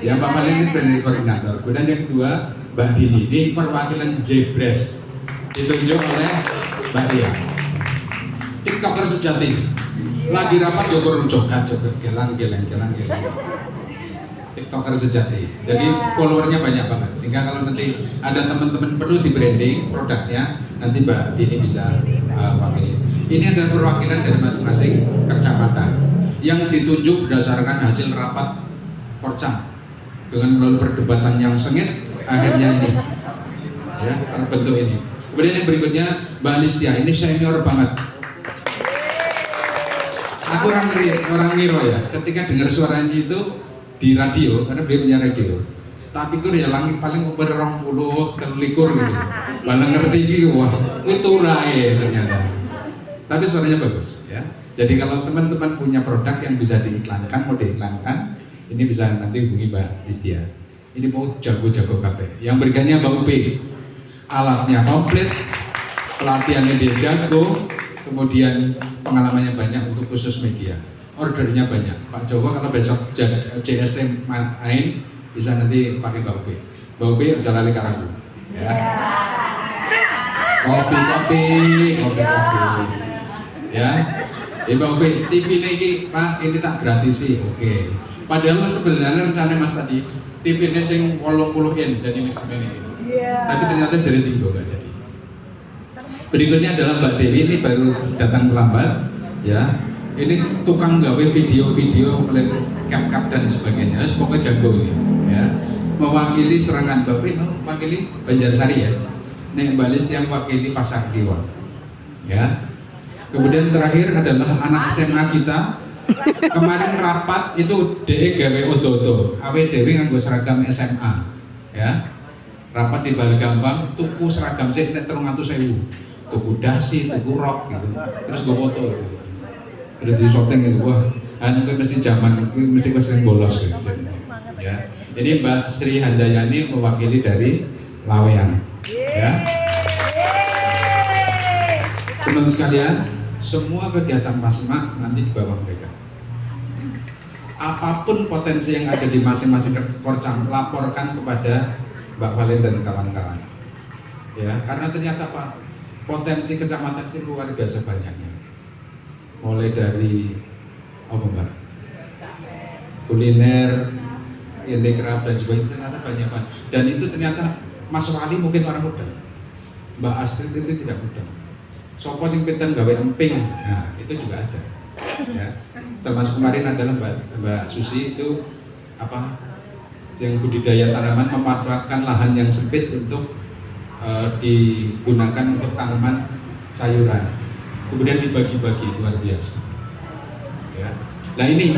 Ya, Mbak Valen ini dari koordinator. Kemudian yang kedua, Mbak Dini. Ini perwakilan Jebres ditunjuk oleh Mbak Dia. TikToker sejati. Lagi rapat joget, gelang. TikToker sejati. Jadi followernya banyak banget. Sehingga kalau nanti ada teman-teman perlu di branding produknya, nanti Mbak Dini bisa wakili. Ini adalah perwakilan dari masing-masing kecamatan yang ditunjuk berdasarkan hasil rapat Porcam dengan melalui perdebatan yang sengit, akhirnya ini ya terbentuk ini. Kemudian yang berikutnya Mbak Listia, ini senior banget. Aku orang Miro ya, ketika dengar suaranya itu di radio, karena dia punya radio, tapi kur ya langit paling umur 20 terlikur gitu, malah ngerti gitu, wah itu rai ternyata. Tapi suaranya bagus ya. Jadi kalau teman-teman punya produk yang bisa diiklankan, mau diiklankan, ini bisa nanti hubungi Mbak Listia. Ini mau jago-jago kabeh. Yang berikutnya Mbak Upi, alatnya komplit, pelatihannya dia jago, kemudian pengalamannya banyak untuk khusus media. Ordernya banyak. Pak Joko kalau besok JST main bisa nanti pakai Mbak Upi. Mbak Upi jangan lali karaku. Ya. Kopi. Ya. Mbak Upi, TV ini Pak ini tak gratis sih. Oke. Padahal sebenarnya rencana Mas tadi TV ini sing 80 in jadi misalnya ini. Tapi ternyata dari tinggal nggak jadi. Berikutnya adalah Mbak Dewi, ini baru datang terlambat ya. Ini tukang gawe video-video oleh cap dan sebagainya, pokoknya jago ya. Mewakili serangan Mbak Dewi, mewakili Banjarsari ya. Nek Mbak Lis yang wakili Pasar Kliwon ya. Kemudian terakhir adalah anak SMA kita. Kemarin rapat itu DE gawe odo-odo, awe dewi nganggo seragam SMA ya. Rapat di Balagampang tuku seragam sih nek 300.000. Tuku dasi, tuku rok gitu. Terus gue foto gitu. Terus di shooting gitu, wah anu mesti zaman, mesti sering bolos gitu. Ya. Ini Mbak Sri Handayani mewakili dari Laweyan ya. Teman sekalian, semua kegiatan Pasma nanti di bawah mereka. Apapun potensi yang ada di masing-masing Porcam, laporkan kepada Mbak Valen dan kawan-kawan. Ya, karena ternyata Pak, potensi kecamatan itu luar biasa banyaknya. Mulai dari Mbak? Kuliner, handicraft dan sebagainya ternyata banyak banget. Dan itu ternyata Mas Wali mungkin orang muda. Mbak Astrid itu tidak muda. Sopo sing pinten gawe emping, nah itu juga ada. Ya. Termasuk kemarin adalah Mbak Susi itu apa yang budidaya tanaman, memanfaatkan lahan yang sempit untuk digunakan untuk tanaman sayuran, kemudian dibagi-bagi, luar biasa ya. Nah ini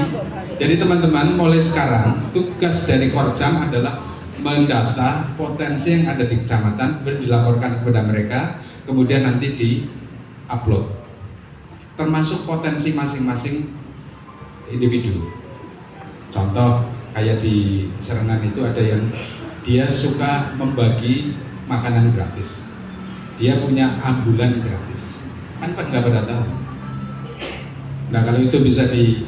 jadi teman-teman, mulai sekarang tugas dari Porcam adalah mendata potensi yang ada di kecamatan, dilaporkan kepada mereka, kemudian nanti di-upload, termasuk potensi masing-masing individu. Contoh kayak di Serengan itu ada yang dia suka membagi makanan gratis, dia punya ambulan gratis, kan nggak pada tahu. Nah kalau itu bisa di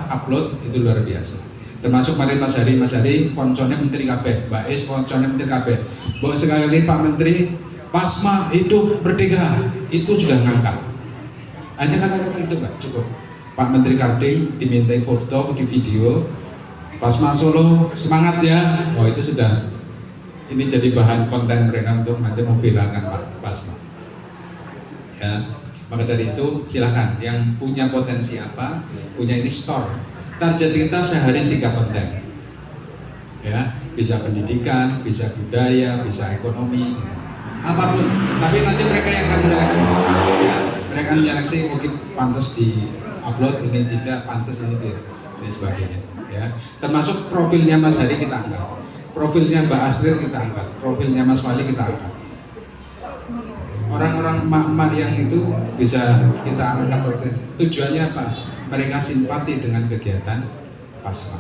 upload itu luar biasa. Termasuk kemarin Mas Hari ponconnya Menteri KB, Mbak Es ponconnya Menteri KB, bahwa sekali Pak Menteri Pasma hidup merdeka, itu sudah ngangkat. Hanya kata-kata itu Mbak, cukup. Pak Menteri Karding dimintai foto di video, Pasma Solo semangat ya, oh itu sudah, ini jadi bahan konten mereka untuk nanti memviralkan Pak Pasma ya. Maka dari itu silahkan yang punya potensi apa, punya ini store. Target kita sehari 3 konten ya, bisa pendidikan, bisa budaya, bisa ekonomi, apapun. Tapi nanti mereka yang akan menyeleksi ya. Mereka akan menyeleksi mungkin pantas di upload, ini tidak pantas, ini tidak, dan sebagainya ya. Termasuk profilnya Mas Hari kita angkat, profilnya Mbak Astrid kita angkat, profilnya Mas Wali kita angkat. Orang-orang emak-emak yang itu bisa kita angkat. Tujuannya apa? Mereka simpati dengan kegiatan Pasma.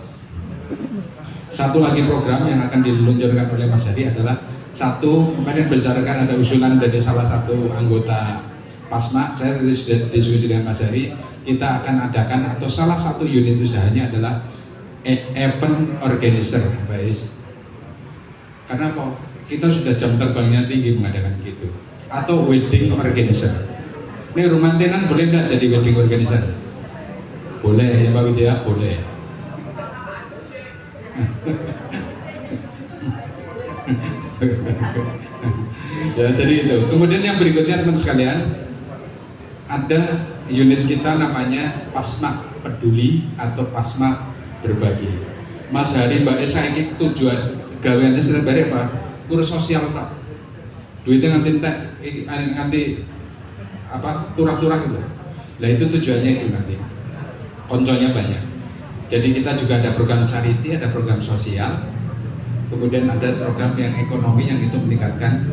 Satu lagi program yang akan diluncurkan oleh Mas Hari adalah satu, kemarin berdasarkan ada usulan dari salah satu anggota Pasma, saya sudah diskusi dengan Mas Hari, kita akan adakan atau salah satu unit usahanya adalah event organizer, Mbak Is. Karena apa? Kita sudah jam terbangnya tinggi mengadakan gitu. Atau wedding organizer. Ini rumah tenan boleh nggak jadi wedding organizer? Boleh ya Pak Widya, boleh. Ya jadi itu. Kemudian yang berikutnya teman sekalian, ada unit kita namanya Pasma Peduli atau Pasma Berbagi. Mas Hari Mbak Esa ini tujuan gaweannya sebenarnya apa? Kurus sosial Pak. Duitnya nganti apa turah-turah gitu. Nah itu tujuannya itu nanti. Konconya banyak. Jadi kita juga ada program charity, ada program sosial, kemudian ada program yang ekonomi yang itu meningkatkan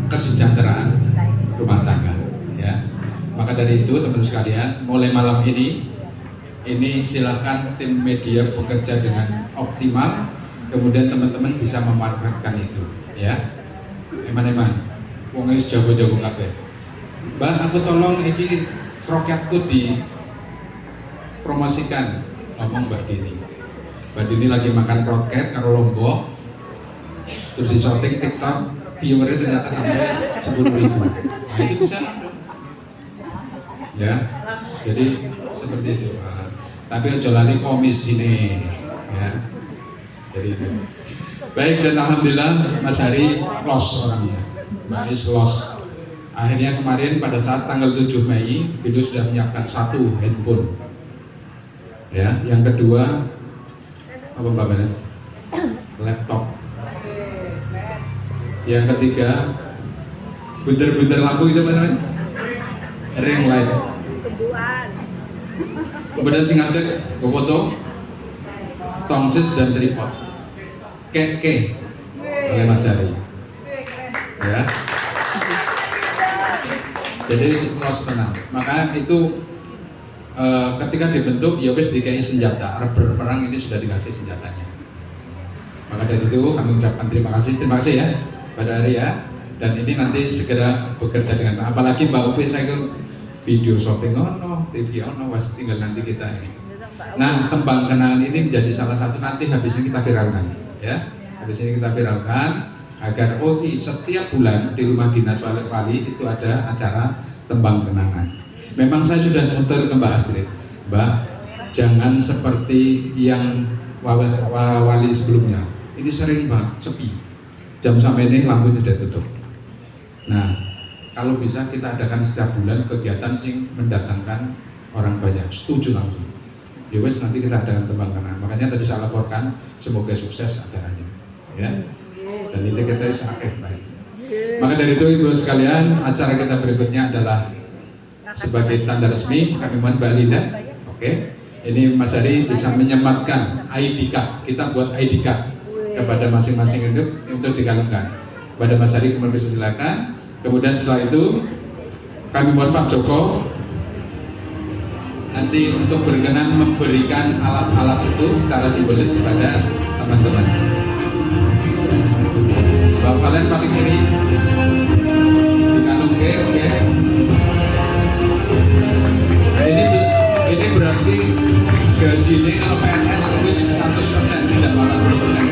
kesejahteraan rumah tangga. Ya. Maka dari itu teman-teman sekalian, mulai malam ini silahkan tim media bekerja dengan optimal, kemudian teman-teman bisa memanfaatkan itu. Ya, eman-eman, wong wis jago-jago kabeh. Mbak, aku tolong iki kroketku dipromosikan, ngomong Mbak Dini. Mbak Dini lagi makan kroket karo lombok, terus di shooting TikTok, viewernya ternyata sampai 10.000. Nah itu bisa, ya. Jadi seperti itu. Tapi ojo lali komis ini, ya. Jadi itu. Baik, dan alhamdulillah Mas Hari los orangnya, Mbak Anis los. Akhirnya kemarin pada saat tanggal 7 Mei, Bindo sudah menyiapkan 1 handphone. Ya, yang kedua apa Mbak Benen? Laptop. Yang ketiga bunder-bunder lampu itu apa namanya? Ring light. Kemudian sing ngadeg go foto, tongsis dan tripod. Keke oleh Mas Hari. Ya. Jadi los tenang. Maka itu ketika dibentuk ya wis dikai senjata. Berperang ini sudah dikasih senjatanya. Maka dari itu kami ucapkan terima kasih ya pada Hari ya. Dan ini nanti segera bekerja dengan apalagi Mbak Upi saya ke video shopping TV was tinggal nanti kita ini. Nah, tembang kenangan ini menjadi salah satu nanti habisnya kita viralkan. Ya, habis ini kita viralkan agar setiap bulan di rumah dinas wali itu ada acara tembang kenangan. Memang saya sudah muter ke Mbak Astrid, Mbak, jangan seperti yang wali sebelumnya. Ini sering Mbak, sepi. Jam sampai ini lampunya sudah tutup. Nah, kalau bisa kita adakan setiap bulan kegiatan sing mendatangkan orang banyak. Setuju langsung. Ya wes nanti kita adakan tembang kenangan. Makanya tadi saya laporkan semoga sukses acaranya, ya. Dan itu kita sangat baik. Maka dari itu ibu sekalian, acara kita berikutnya adalah sebagai tanda resmi kami mohon Mbak Linda, oke. Ini Mas Hari bisa menyematkan ID card. Kita buat ID card kepada masing-masing itu untuk dikalungkan. Kepada Mas Hari kemudian bisa silakan. Kemudian setelah itu kami mohon Pak Joko nanti untuk berkenan memberikan alat-alat itu secara simbolis kepada teman-teman. Bapak kalian paling kiri, dikalung oke. Ini berarti gaji ini kalau PNS habis 100%, tidak 80%.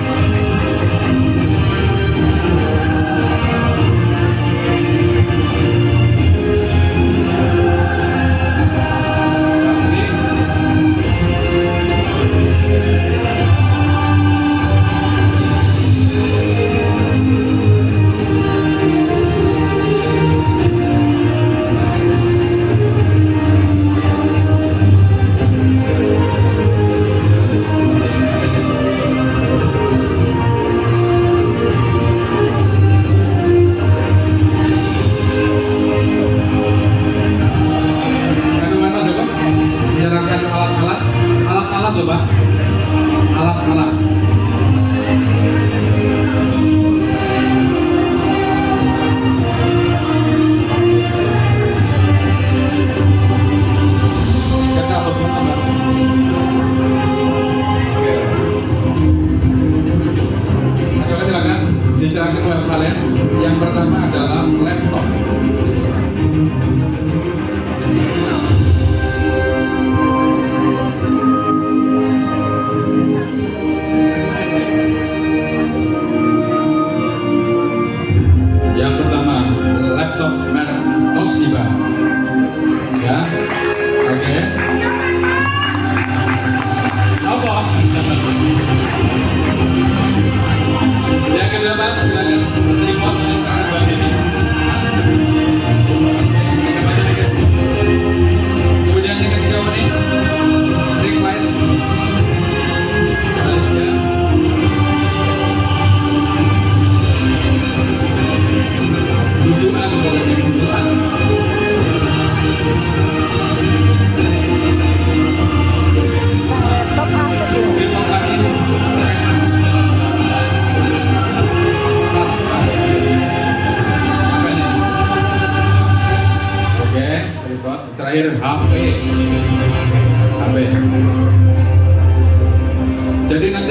Diserahkan kepada kalian. Yang pertama adalah laptop.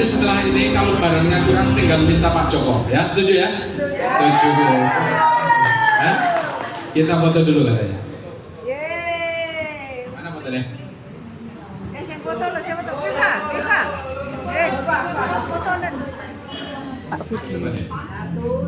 Nanti setelah ini kalau barangnya kurang tinggal minta Pak Joko. Ya, setuju ya? Setuju. Hah? Kita foto dulu katanya. Yeay. Mana fotonya? Yang foto lah, siapa tuh? Viva, Viva. Foto dan Coba deh.